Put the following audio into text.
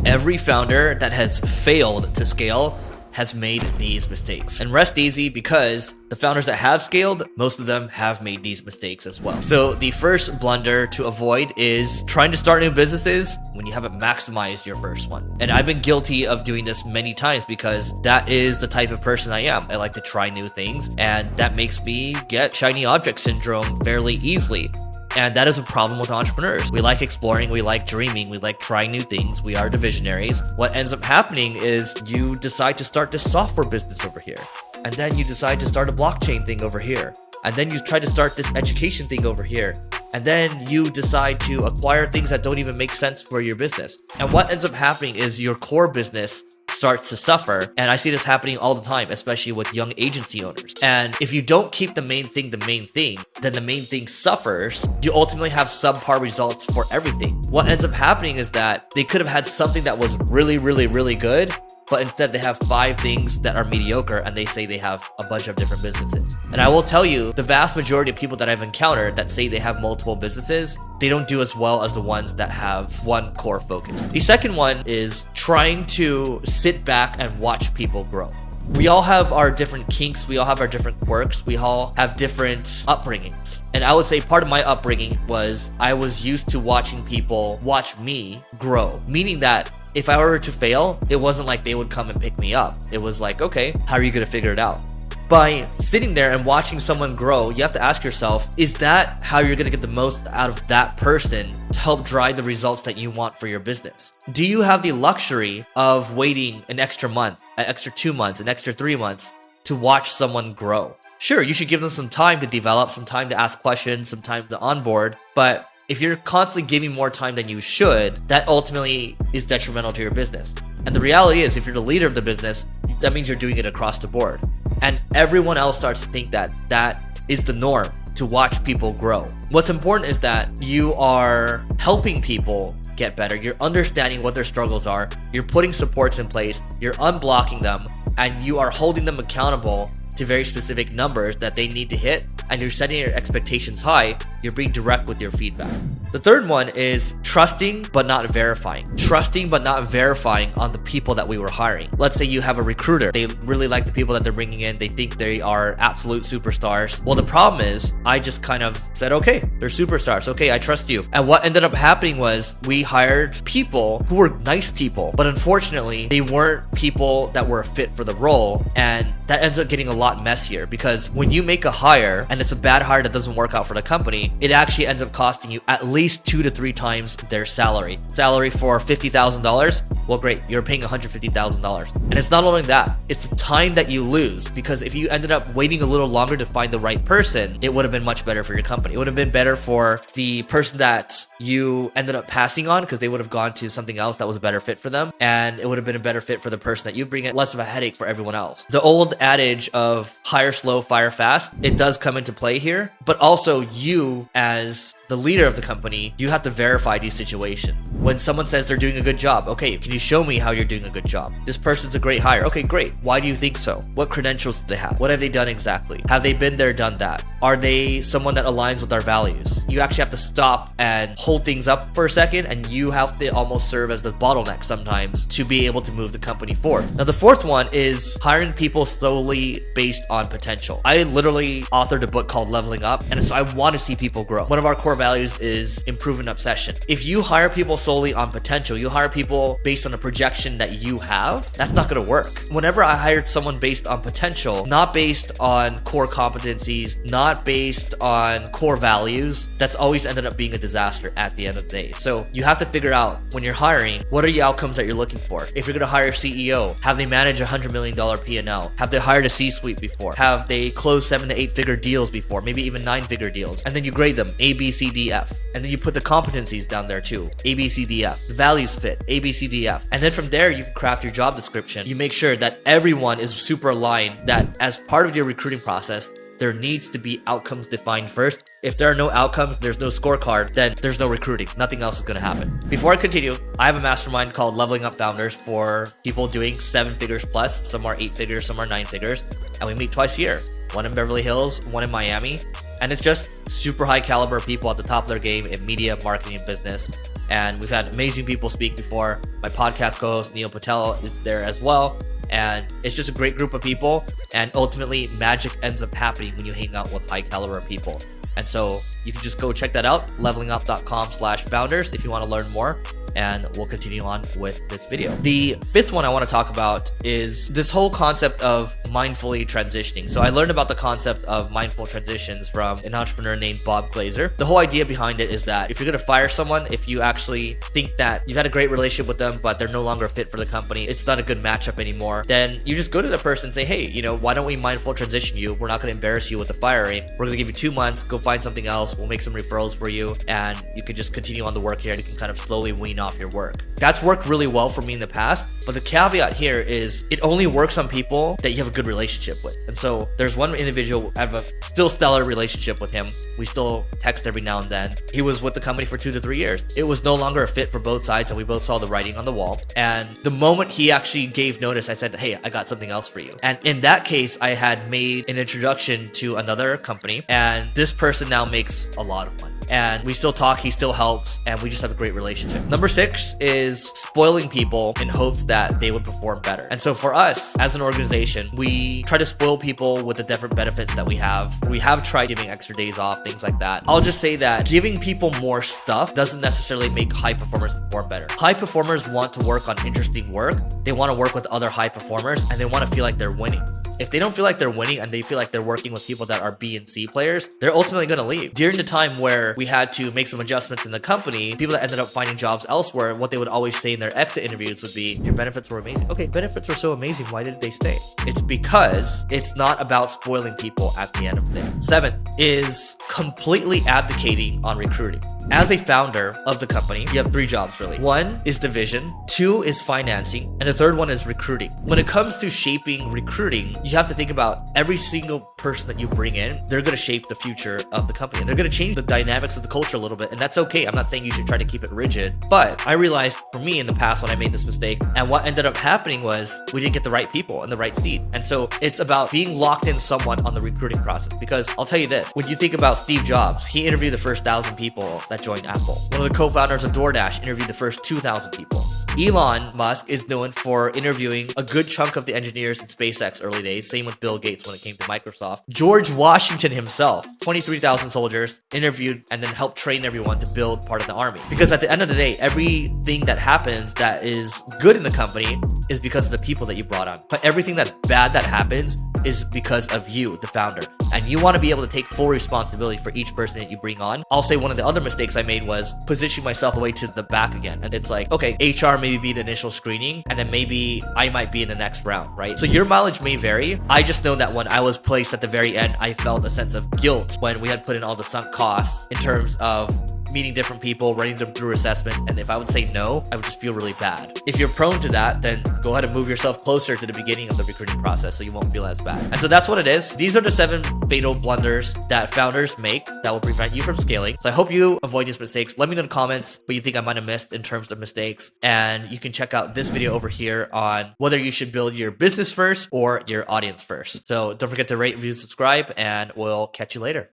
Every founder that has failed to scale has made these mistakes. And rest easy, because the founders that have scaled, most of them have made these mistakes as well. So the first blunder to avoid is trying to start new businesses when you haven't maximized your first one. And I've been guilty of doing this many times because that is the type of person I am. I like to try new things, and that makes me get shiny object syndrome fairly easily. And that is a problem with entrepreneurs. We like exploring, we like dreaming, we like trying new things, we are the visionaries. What ends up happening is you decide to start this software business over here, and then you decide to start a blockchain thing over here, and then you try to start this education thing over here, and then you decide to acquire things that don't even make sense for your business. And what ends up happening is your core business starts to suffer. And I see this happening all the time, especially with young agency owners. And if you don't keep the main thing, then the main thing suffers. You ultimately have subpar results for everything. What ends up happening is that they could have had something that was really, really, really good, but instead they have 5 things that are mediocre, and they say they have a bunch of different businesses. And I will tell you, the vast majority of people that I've encountered that say they have multiple businesses, they don't do as well as the ones that have one core focus. The second one is trying to sit back and watch people grow. We all have our different kinks, we all have our different quirks, we all have different upbringings. And I would say part of my upbringing was I was used to watching people watch me grow, meaning that if I were to fail, it wasn't like they would come and pick me up. It was like, okay, how are you gonna figure it out? By sitting there and watching someone grow, you have to ask yourself, is that how you're gonna get the most out of that person to help drive the results that you want for your business? Do you have the luxury of waiting an extra month, an extra 2 months, an extra 3 months to watch someone grow? Sure, you should give them some time to develop, some time to ask questions, some time to onboard, but if you're constantly giving more time than you should, that ultimately is detrimental to your business. And the reality is, if you're the leader of the business, that means you're doing it across the board. And everyone else starts to think that that is the norm, to watch people grow. What's important is that you are helping people get better. You're understanding what their struggles are. You're putting supports in place. You're unblocking them, and you are holding them accountable to very specific numbers that they need to hit, and you're setting your expectations high. You're being direct with your feedback. The third one is trusting but not verifying. Trusting but not verifying on the people that we were hiring. Let's say you have a recruiter. They really like the people that they're bringing in. They think they are absolute superstars. Well, the problem is I just kind of said, okay, they're superstars. Okay, I trust you. And what ended up happening was we hired people who were nice people, but unfortunately they weren't people that were a fit for the role. And that ends up getting a lot messier, because when you make a hire and it's a bad hire that doesn't work out for the company, it actually ends up costing you at least 2 to 3 times their salary. Salary for $50,000? Well, great, you're paying $150,000. And it's not only that, it's the time that you lose, because if you ended up waiting a little longer to find the right person, it would have been much better for your company. It would have been better for the person that you ended up passing on, because they would have gone to something else that was a better fit for them. And it would have been a better fit for the person that you bring in, less of a headache for everyone else. The old adage of hire slow, fire fast, it does come into play here, but also you as the leader of the company, you have to verify these situations. When someone says they're doing a good job, okay, can you show me how you're doing a good job? This person's a great hire. Okay, great. Why do you think so? What credentials do they have? What have they done exactly? Have they been there, done that? Are they someone that aligns with our values? You actually have to stop and hold things up for a second, and you have to almost serve as the bottleneck sometimes to be able to move the company forward. Now, the fourth one is hiring people solely based on potential. I literally authored a book called Leveling Up, and so I want to see people grow. One of our core values is improve and obsession. If you hire people solely on potential, you hire people based on a projection that you have, that's not going to work. Whenever I hired someone based on potential, not based on core competencies, not based on core values, that's always ended up being a disaster at the end of the day. So you have to figure out, when you're hiring, what are the outcomes that you're looking for? If you're going to hire a CEO, have they managed $100 million P&L? Have they hired a C-suite before? Have they closed 7 to 8 figure deals before? Maybe even 9 figure deals. And then you grade them A, B, C, D, F. And then you put the competencies down there too. A, B, C, D, F. The values fit. A, B, C, D, F. And then from there, you can craft your job description. You make sure that everyone is super aligned, that as part of your recruiting process, there needs to be outcomes defined first. If there are no outcomes, there's no scorecard, then there's no recruiting. Nothing else is going to happen. Before I continue, I have a mastermind called Leveling Up Founders for people doing 7 figures plus. Some are 8 figures, some are 9 figures. And we meet twice a year. One in Beverly Hills, one in Miami. And it's just super high caliber people at the top of their game in media, marketing, and business. And we've had amazing people speak before. My podcast co-host Neil Patel is there as well. And it's just a great group of people. And ultimately, magic ends up happening when you hang out with high caliber people. And so you can just go check that out, levelingup.com/founders if you want to learn more. And we'll continue on with this video. The fifth one I want to talk about is this whole concept of mindfully transitioning. So I learned about the concept of mindful transitions from an entrepreneur named Bob Glazer. The whole idea behind it is that if you're going to fire someone, if you actually think that you've had a great relationship with them, but they're no longer fit for the company, it's not a good matchup anymore, then you just go to the person and say, hey, why don't we mindful transition you? We're not going to embarrass you with the firing. We're going to give you 2 months, go find something else. We'll make some referrals for you, and you can just continue on the work here, and you can kind of slowly wean off your work. That's worked really well for me in the past, but the caveat here is it only works on people that you have a good relationship with. And so there's one individual, I have a still stellar relationship with him. We still text every now and then. He was with the company for 2 to 3 years. It was no longer a fit for both sides, and we both saw the writing on the wall. And the moment he actually gave notice, I said, hey, I got something else for you. And in that case, I had made an introduction to another company, and this person now makes a lot of money. And we still talk, he still helps, and we just have a great relationship. Number 6 is spoiling people in hopes that they would perform better. And so for us as an organization, we try to spoil people with the different benefits that we have. We have tried giving extra days off, things like that. I'll just say that giving people more stuff doesn't necessarily make high performers perform better. High performers want to work on interesting work. They want to work with other high performers, and they want to feel like they're winning. If they don't feel like they're winning and they feel like they're working with people that are B and C players, they're ultimately going to leave. During the time where we had to make some adjustments in the company, people that ended up finding jobs elsewhere, what they would always say in their exit interviews would be, your benefits were amazing. Okay, benefits were so amazing. Why did they stay? It's because it's not about spoiling people at the end of the day. 7th is completely abdicating on recruiting. As a founder of the company, you have 3 jobs really. 1 is the vision, 2 is financing, and the 3rd one is recruiting. When it comes to shaping recruiting, you have to think about every single person that you bring in, they're going to shape the future of the company. And they're going to change the dynamics of the culture a little bit. And that's okay. I'm not saying you should try to keep it rigid, but I realized for me in the past when I made this mistake, and what ended up happening was we didn't get the right people in the right seat. And so it's about being locked in somewhat on the recruiting process, because I'll tell you this, when you think about Steve Jobs, he interviewed the first 1,000 people that joined Apple. One of the co-founders of DoorDash interviewed the first 2,000 people. Elon Musk is known for interviewing a good chunk of the engineers in SpaceX early days. Same with Bill Gates when it came to Microsoft. George Washington himself, 23,000 soldiers, interviewed and then helped train everyone to build part of the army. Because at the end of the day, everything that happens that is good in the company is because of the people that you brought on. But everything that's bad that happens is because of you, the founder. And you want to be able to take full responsibility for each person that you bring on. I'll say one of the other mistakes I made was positioning myself away to the back again. And it's like, okay, HR maybe be the initial screening, and then maybe I might be in the next round, right? So your mileage may vary. I just know that when I was placed at the very end, I felt a sense of guilt when we had put in all the sunk costs in terms of meeting different people, running them through assessments, and if I would say no, I would just feel really bad. If you're prone to that, then go ahead and move yourself closer to the beginning of the recruiting process so you won't feel as bad. And so that's what it is. These are the 7 fatal blunders that founders make that will prevent you from scaling. So I hope you avoid these mistakes. Let me know in the comments what you think I might have missed in terms of mistakes. And you can check out this video over here on whether you should build your business first or your audience first. So don't forget to rate, review, subscribe, and we'll catch you later.